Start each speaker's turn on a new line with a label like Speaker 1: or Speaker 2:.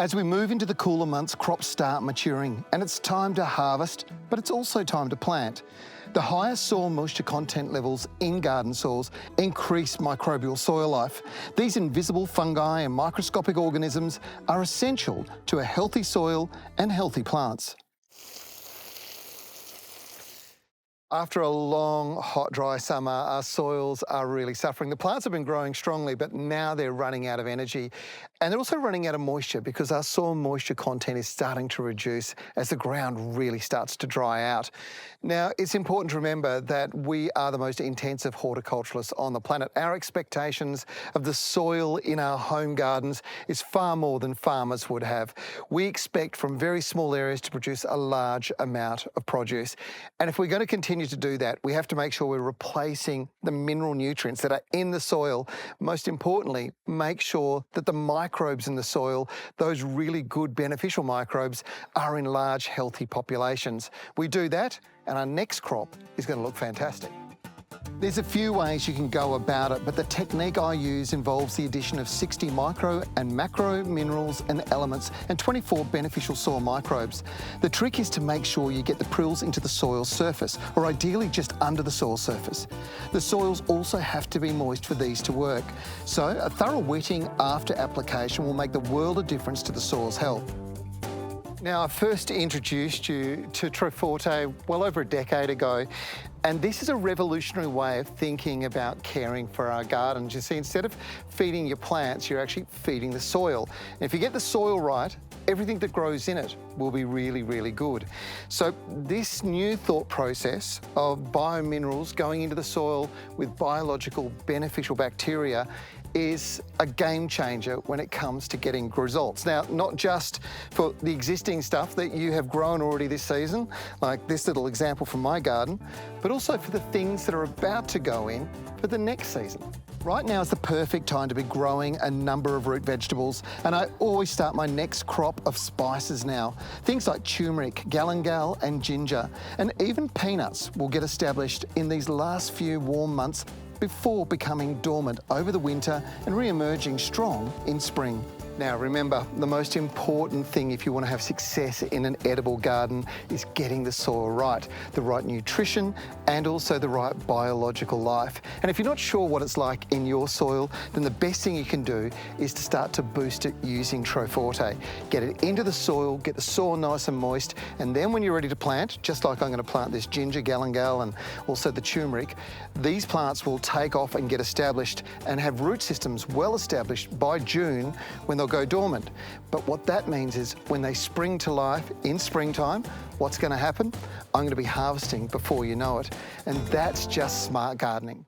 Speaker 1: As we move into the cooler months, crops start maturing and it's time to harvest, but it's also time to plant. The higher soil moisture content levels in garden soils increase microbial soil life. These invisible fungi and microscopic organisms are essential to a healthy soil and healthy plants. After a long, hot, dry summer, our soils are really suffering. The plants have been growing strongly, but now they're running out of energy. And they're also running out of moisture because our soil moisture content is starting to reduce as the ground really starts to dry out. Now, it's important to remember that we are the most intensive horticulturalists on the planet. Our expectations of the soil in our home gardens is far more than farmers would have. We expect from very small areas to produce a large amount of produce. And if we're going to continue to do that, we have to make sure we're replacing the mineral nutrients that are in the soil. Most importantly, make sure that the microbes in the soil, those really good beneficial microbes, are in large healthy populations. We do that and our next crop is going to look fantastic. There's a few ways you can go about it, but the technique I use involves the addition of 60 micro and macro minerals and elements and 24 beneficial soil microbes. The trick is to make sure you get the prills into the soil surface, or ideally just under the soil surface. The soils also have to be moist for these to work, so a thorough wetting after application will make the world of difference to the soil's health. Now, I first introduced you to Troforte well over a decade ago, and this is a revolutionary way of thinking about caring for our gardens. You see, instead of feeding your plants, you're actually feeding the soil. And if you get the soil right, everything that grows in it will be really, really good. So this new thought process of biominerals going into the soil with biological beneficial bacteria is a game changer when it comes to getting results. Now, not just for the existing stuff that you have grown already this season, like this little example from my garden, but also for the things that are about to go in for the next season. Right now is the perfect time to be growing a number of root vegetables, and I always start my next crop of spices now. Things like turmeric, galangal and ginger, and even peanuts will get established in these last few warm months before becoming dormant over the winter and re-emerging strong in spring. Now remember, the most important thing if you want to have success in an edible garden is getting the soil right, the right nutrition and also the right biological life. And if you're not sure what it's like in your soil, then the best thing you can do is to start to boost it using Troforte. Get it into the soil, get the soil nice and moist, and then when you're ready to plant, just like I'm going to plant this ginger, galangal and also the turmeric, these plants will take off and get established and have root systems well established by June when they'll go dormant. But what that means is when they spring to life in springtime, what's going to happen? I'm going to be harvesting before you know it. And that's just smart gardening.